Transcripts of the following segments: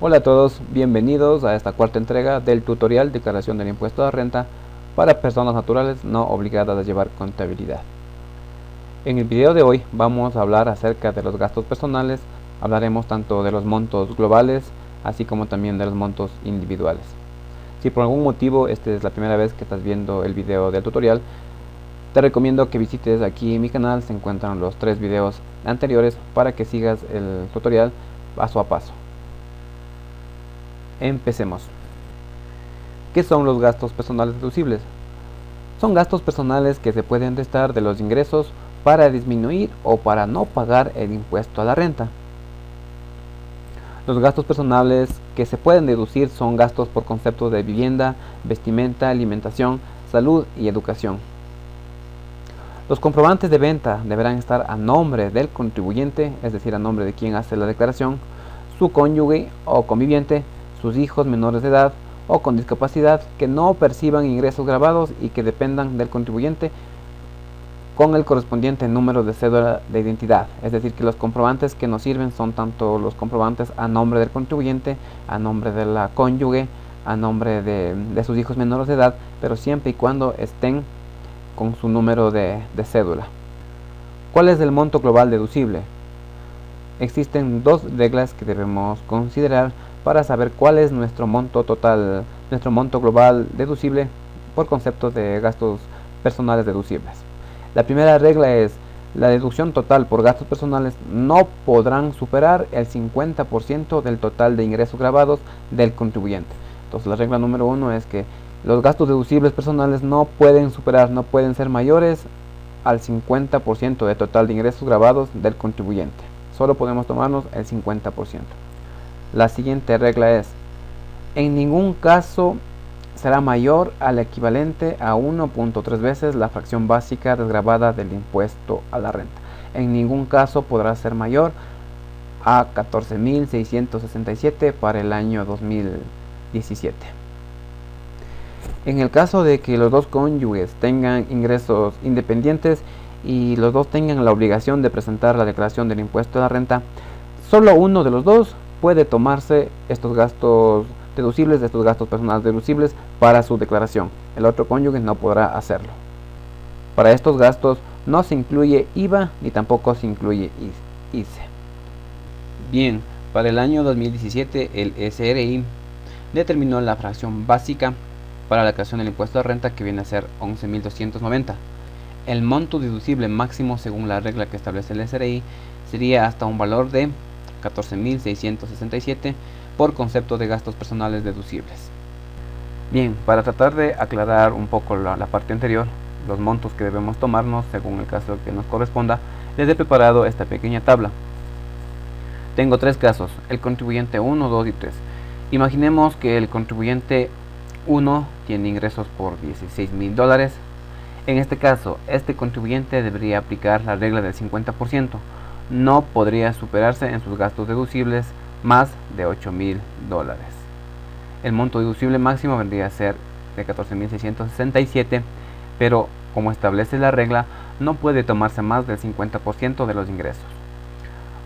Hola a todos, bienvenidos a esta cuarta entrega del tutorial Declaración del Impuesto de Renta para personas naturales no obligadas a llevar contabilidad. En el video de hoy vamos a hablar acerca de los gastos personales, hablaremos tanto de los montos globales así como también de los montos individuales. Si por algún motivo esta es la primera vez que estás viendo el video del tutorial, te recomiendo que visites aquí en mi canal, se encuentran los 3 videos anteriores para que sigas el tutorial paso a paso. Empecemos. ¿Qué son los gastos personales deducibles? Son gastos personales que se pueden restar de los ingresos para disminuir o para no pagar el impuesto a la renta. Los gastos personales que se pueden deducir son gastos por conceptos de vivienda, vestimenta, alimentación, salud y educación. Los comprobantes de venta deberán estar a nombre del contribuyente, es decir, a nombre de quien hace la declaración, su cónyuge o conviviente, sus hijos menores de edad o con discapacidad que no perciban ingresos grabados y que dependan del contribuyente con el correspondiente número de cédula de identidad. Es decir, que los comprobantes que nos sirven son tanto los comprobantes a nombre del contribuyente, a nombre de la cónyuge, a nombre de sus hijos menores de edad, pero siempre y cuando estén con su número de cédula. ¿Cuál es el monto global deducible? Existen dos reglas que debemos considerar para saber cuál es nuestro monto total, nuestro monto global deducible por concepto de gastos personales deducibles. La primera regla es: la deducción total por gastos personales no podrán superar el 50% del total de ingresos grabados del contribuyente. Entonces la regla número 1 es que los gastos deducibles personales no pueden ser mayores al 50% del total de ingresos grabados del contribuyente. Solo podemos tomarnos el 50%. La siguiente regla es: en ningún caso será mayor al equivalente a 1.3 veces la fracción básica desgravada del impuesto a la renta. En ningún caso podrá ser mayor a 14.667 para el año 2017. En el caso de que los dos cónyuges tengan ingresos independientes y los dos tengan la obligación de presentar la declaración del impuesto a la renta, solo uno de los dos puede tomarse estos gastos deducibles, estos gastos personales deducibles para su declaración. El otro cónyuge no podrá hacerlo. Para estos gastos no se incluye IVA ni tampoco se incluye ICE. Bien, para el año 2017 el SRI determinó la fracción básica para la declaración del impuesto de renta, que viene a ser 11.290. El monto deducible máximo según la regla que establece el SRI sería hasta un valor de 14.667 por concepto de gastos personales deducibles. Bien, para tratar de aclarar un poco la parte anterior, los montos que debemos tomarnos según el caso que nos corresponda, les he preparado esta pequeña tabla. Tengo 3 casos: el contribuyente 1, 2 y 3. Imaginemos que el contribuyente 1 tiene ingresos por $16.000. En este caso, este contribuyente debería aplicar la regla del 50%. No podría superarse en sus gastos deducibles más de $8.000. El monto deducible máximo vendría a ser de 14.667, pero como establece la regla, no puede tomarse más del 50% de los ingresos.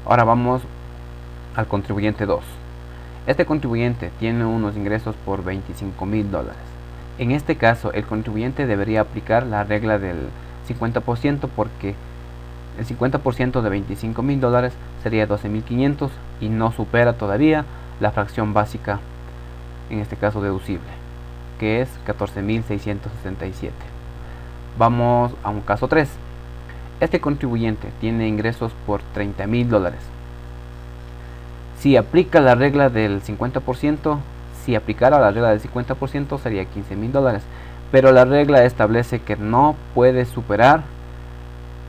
Ahora vamos al contribuyente 2. Este contribuyente tiene unos ingresos por $25.000. En este caso, el contribuyente debería aplicar la regla del 50%, porque el 50% de $25.000 sería $12.500 y no supera todavía la fracción básica, en este caso deducible, que es 14.667. Vamos a un caso 3. Este contribuyente tiene ingresos por $30.000. Si aplica la regla del 50%, si aplicara la regla del 50% sería $15.000, pero la regla establece que no puede superar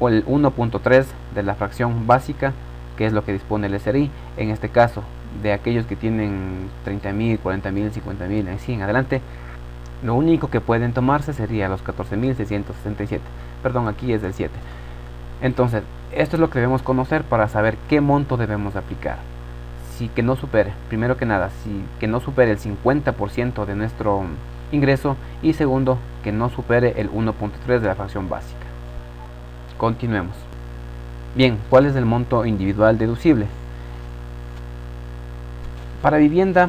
el 1.3 de la fracción básica, que es lo que dispone el SRI. En este caso, de aquellos que tienen 30.000, 40.000, 50.000, así en adelante, lo único que pueden tomarse sería los 14.667. Perdón, aquí es del 7. Entonces, esto es lo que debemos conocer para saber qué monto debemos aplicar. Que no supere, primero que nada, que no supere el 50% de nuestro ingreso, y segundo, que no supere el 1.3 de la fracción básica. Continuemos. Bien, ¿cuál es el monto individual deducible? Para vivienda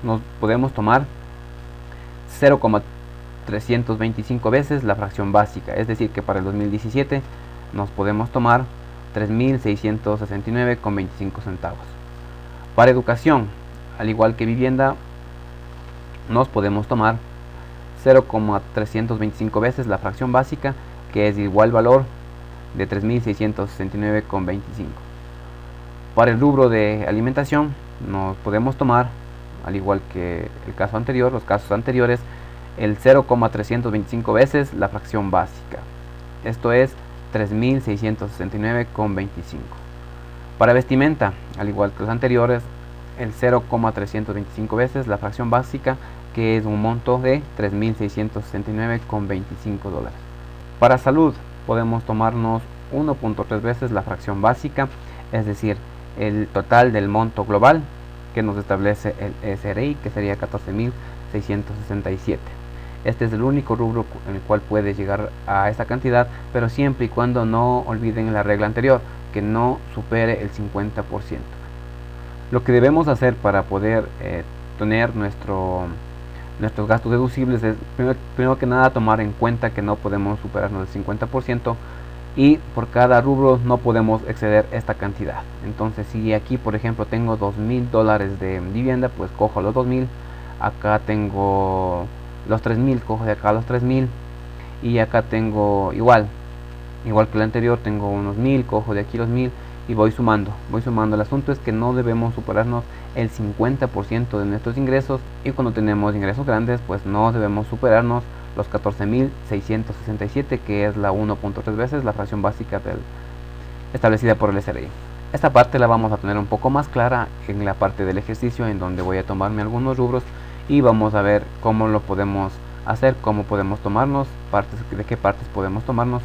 nos podemos tomar 0,325 veces la fracción básica, es decir que para el 2017 nos podemos tomar 3.669,25 centavos. Para educación, al igual que vivienda, nos podemos tomar 0,325 veces la fracción básica, que es igual valor de 3.669,25. Para el rubro de alimentación nos podemos tomar, al igual que el caso anterior, los casos anteriores, el 0,325 veces la fracción básica, esto es 3.669,25. Para vestimenta, al igual que los anteriores, el 0,325 veces la fracción básica, que es un monto de 3.669,25 dólares. Para salud podemos tomarnos 1.3 veces la fracción básica, es decir, el total del monto global que nos establece el SRI, que sería 14.667. Este es el único rubro en el cual puede llegar a esa cantidad, pero siempre y cuando no olviden la regla anterior, que no supere el 50%. Lo que debemos hacer para poder tener nuestros gastos deducibles es, primero que nada, tomar en cuenta que no podemos superarnos el 50%, y por cada rubro no podemos exceder esta cantidad. Entonces, si aquí por ejemplo tengo $2.000 de vivienda, pues cojo los 2.000, acá tengo los 3.000, cojo de acá los 3.000, y acá tengo igual que el anterior, tengo unos 1.000, cojo de aquí los 1.000 y voy sumando. El asunto es que no debemos superarnos el 50% de nuestros ingresos, y cuando tenemos ingresos grandes, pues no debemos superarnos los 14.667, que es la 1.3 veces la fracción básica establecida por el SRI. Esta parte la vamos a tener un poco más clara en la parte del ejercicio, en donde voy a tomarme algunos rubros y vamos a ver cómo lo podemos hacer, cómo podemos tomarnos partes, de qué partes podemos tomarnos.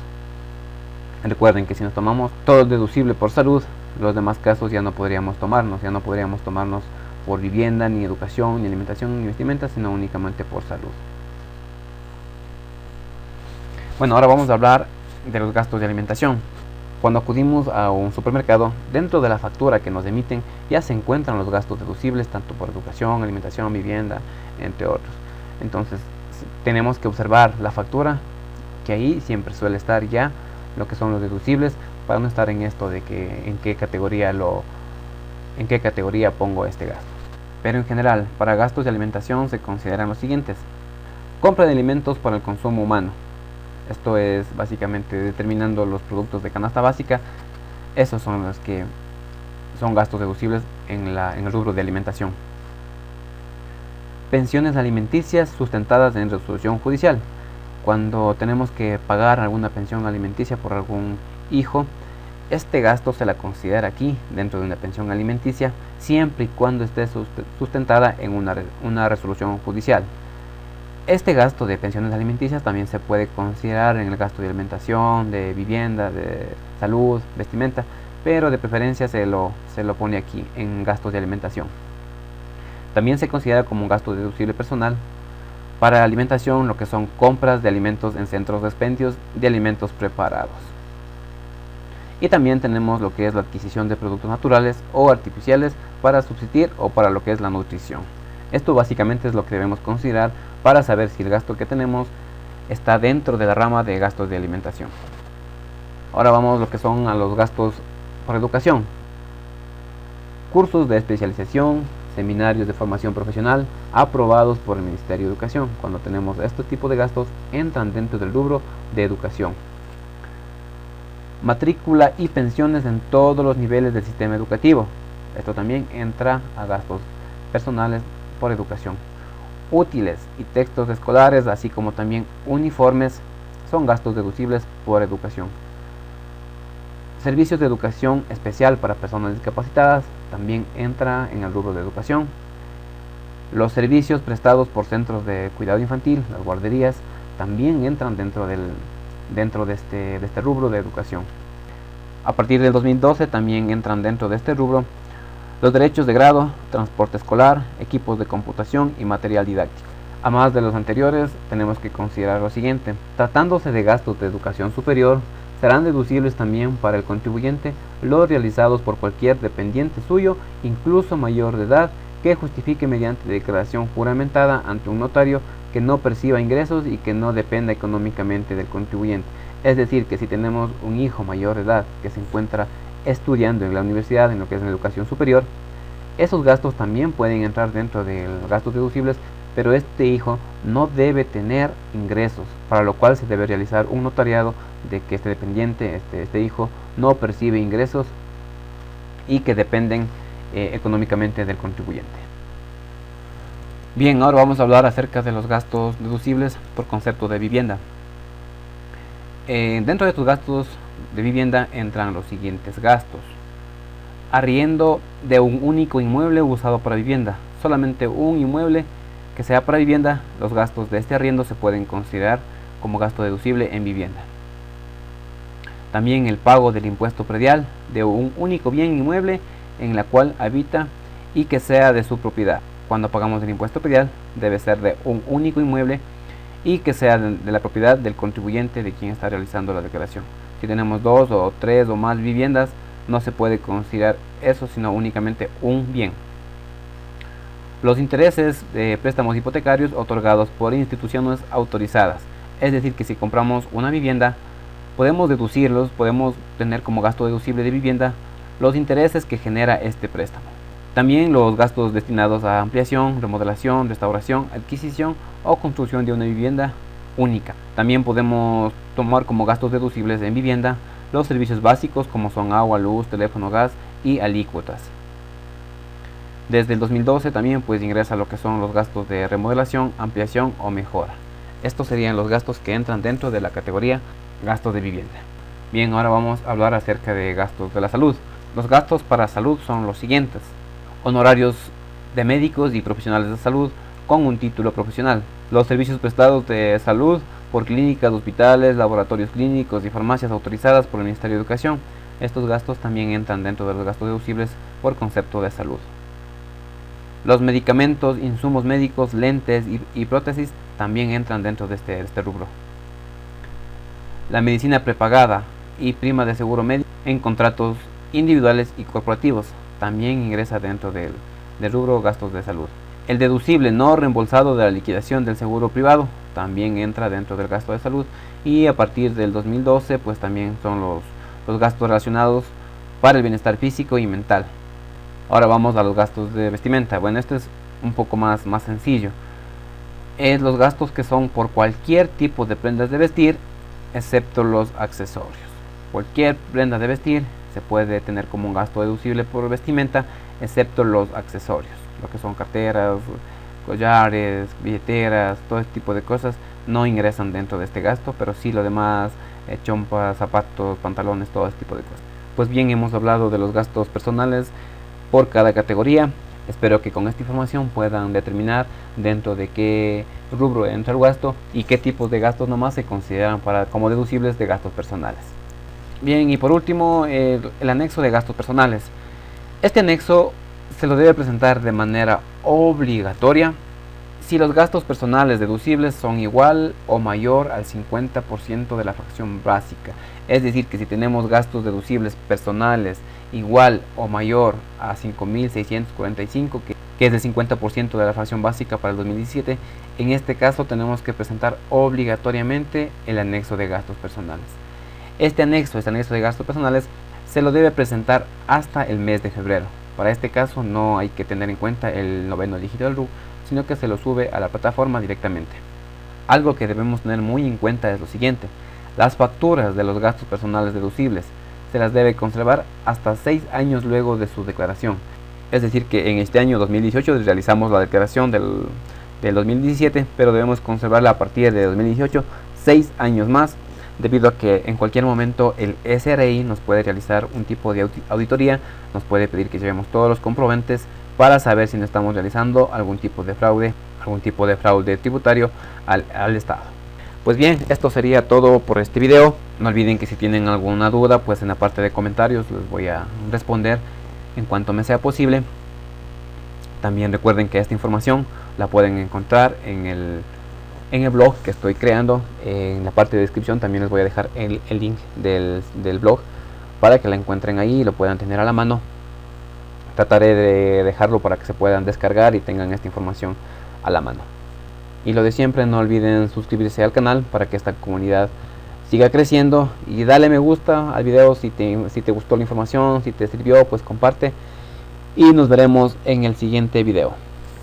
Recuerden que si nos tomamos todo el deducible por salud, los demás casos ya no podríamos tomarnos por vivienda, ni educación, ni alimentación, ni vestimenta, sino únicamente por salud. Bueno, ahora vamos a hablar de los gastos de alimentación. Cuando acudimos a un supermercado, dentro de la factura que nos emiten ya se encuentran los gastos deducibles, tanto por educación, alimentación, vivienda, entre otros. Entonces tenemos que observar la factura, que ahí siempre suele estar ya lo que son los deducibles, para no estar en esto de que en qué categoría pongo este gasto. Pero en general, para gastos de alimentación se consideran los siguientes: compra de alimentos para el consumo humano. Esto es básicamente determinando los productos de canasta básica. Esos son los que son gastos deducibles en el rubro de alimentación. Pensiones alimenticias sustentadas en resolución judicial. Cuando tenemos que pagar alguna pensión alimenticia por algún hijo, este gasto se la considera aquí dentro de una pensión alimenticia, siempre y cuando esté sustentada en una resolución judicial. Este gasto de pensiones alimenticias también se puede considerar en el gasto de alimentación, de vivienda, de salud, vestimenta, pero de preferencia se lo pone aquí en gastos de alimentación. También se considera como un gasto deducible personal para alimentación lo que son compras de alimentos en centros de expendios de alimentos preparados. Y también tenemos lo que es la adquisición de productos naturales o artificiales para subsistir o para lo que es la nutrición. Esto básicamente es lo que debemos considerar para saber si el gasto que tenemos está dentro de la rama de gastos de alimentación. Ahora vamos a lo que son a los gastos por educación. Cursos de especialización, seminarios de formación profesional aprobados por el Ministerio de Educación. Cuando tenemos este tipo de gastos, entran dentro del rubro de educación. Matrícula y pensiones en todos los niveles del sistema educativo. Esto también entra a gastos personales por educación. Útiles y textos escolares, así como también uniformes, son gastos deducibles por educación. Servicios de educación especial para personas discapacitadas también entra en el rubro de educación. Los servicios prestados por centros de cuidado infantil, las guarderías, también entran dentro de este rubro de educación. A partir del 2012 también entran dentro de este rubro los derechos de grado, transporte escolar, equipos de computación y material didáctico. A más de los anteriores, tenemos que considerar lo siguiente: tratándose de gastos de educación superior, serán deducibles también para el contribuyente los realizados por cualquier dependiente suyo, incluso mayor de edad, que justifique mediante declaración juramentada ante un notario que no perciba ingresos y que no dependa económicamente del contribuyente. Es decir, que si tenemos un hijo mayor de edad que se encuentra estudiando en la universidad, en lo que es la educación superior, esos gastos también pueden entrar dentro de los gastos deducibles, pero este hijo no debe tener ingresos, para lo cual se debe realizar un notariado de que este dependiente, este hijo, no percibe ingresos y que dependen económicamente del contribuyente. Bien, ahora vamos a hablar acerca de los gastos deducibles por concepto de vivienda. Dentro de estos gastos de vivienda entran los siguientes gastos: arriendo de un único inmueble usado para vivienda. Solamente un inmueble que sea para vivienda, los gastos de este arriendo se pueden considerar como gasto deducible en vivienda. También el pago del impuesto predial de un único bien inmueble en la cual habita y que sea de su propiedad. Cuando pagamos el impuesto predial debe ser de un único inmueble y que sea de la propiedad del contribuyente de quien está realizando la declaración. Si tenemos 2 o 3 o más viviendas, no se puede considerar eso, sino únicamente un bien. Los intereses de préstamos hipotecarios otorgados por instituciones autorizadas. Es decir, que si compramos una vivienda, podemos deducirlos, podemos tener como gasto deducible de vivienda los intereses que genera este préstamo. También los gastos destinados a ampliación, remodelación, restauración, adquisición o construcción de una vivienda única. También podemos tomar como gastos deducibles en vivienda los servicios básicos como son agua, luz, teléfono, gas y alícuotas. Desde el 2012 también pues ingresa lo que son los gastos de remodelación, ampliación o mejora. Estos serían los gastos que entran dentro de la categoría gastos de vivienda. Bien, ahora vamos a hablar acerca de gastos de la salud. Los gastos para salud son los siguientes: honorarios de médicos y profesionales de salud con un título profesional, los servicios prestados de salud por clínicas, hospitales, laboratorios clínicos y farmacias autorizadas por el Ministerio de Educación. Estos gastos también entran dentro de los gastos deducibles por concepto de salud. Los medicamentos, insumos médicos, lentes y prótesis también entran dentro de este rubro. La medicina prepagada y prima de seguro médico en contratos individuales y corporativos también ingresa dentro del rubro gastos de salud. El deducible no reembolsado de la liquidación del seguro privado también entra dentro del gasto de salud, y a partir del 2012 pues también son los gastos relacionados para el bienestar físico y mental. Ahora vamos a los gastos de vestimenta. Bueno, este es un poco más sencillo. Es los gastos que son por cualquier tipo de prendas de vestir excepto los accesorios. Cualquier prenda de vestir se puede tener como un gasto deducible por vestimenta excepto los accesorios, lo que son carteras, collares, billeteras, todo este tipo de cosas no ingresan dentro de este gasto, pero sí lo demás, chompas, zapatos, pantalones, todo este tipo de cosas. Pues bien, hemos hablado de los gastos personales por cada categoría. Espero que con esta información puedan determinar dentro de qué rubro entra el gasto y qué tipos de gastos nomás se consideran como deducibles de gastos personales. Bien, y por último, el anexo de gastos personales. Este anexo se lo debe presentar de manera obligatoria si los gastos personales deducibles son igual o mayor al 50% de la fracción básica. Es decir, que si tenemos gastos deducibles personales igual o mayor a 5.645, que es el 50% de la fracción básica para el 2017, en este caso tenemos que presentar obligatoriamente el anexo de gastos personales. Este anexo de gastos personales se lo debe presentar hasta el mes de febrero. Para este caso no hay que tener en cuenta el 9º dígito del RUC, sino que se lo sube a la plataforma directamente. Algo que debemos tener muy en cuenta es lo siguiente: las facturas de los gastos personales deducibles se las debe conservar hasta 6 años luego de su declaración. Es decir, que en este año 2018 realizamos la declaración del 2017, pero debemos conservarla a partir de 2018 6 años más, debido a que en cualquier momento el SRI nos puede realizar un tipo de auditoría, nos puede pedir que llevemos todos los comprobantes para saber si no estamos realizando algún tipo de fraude tributario al Estado. Pues bien, esto sería todo por este video. No olviden que si tienen alguna duda, pues en la parte de comentarios les voy a responder en cuanto me sea posible. También recuerden que esta información la pueden encontrar en el blog que estoy creando. En la parte de descripción también les voy a dejar el link del blog para que la encuentren ahí y lo puedan tener a la mano. trataré de dejarlo para que se puedan descargar y tengan esta información a la mano. Y lo de siempre, no olviden suscribirse al canal para que esta comunidad siga creciendo, y dale me gusta al video si te gustó la información, si te sirvió, pues comparte, y nos veremos en el siguiente video.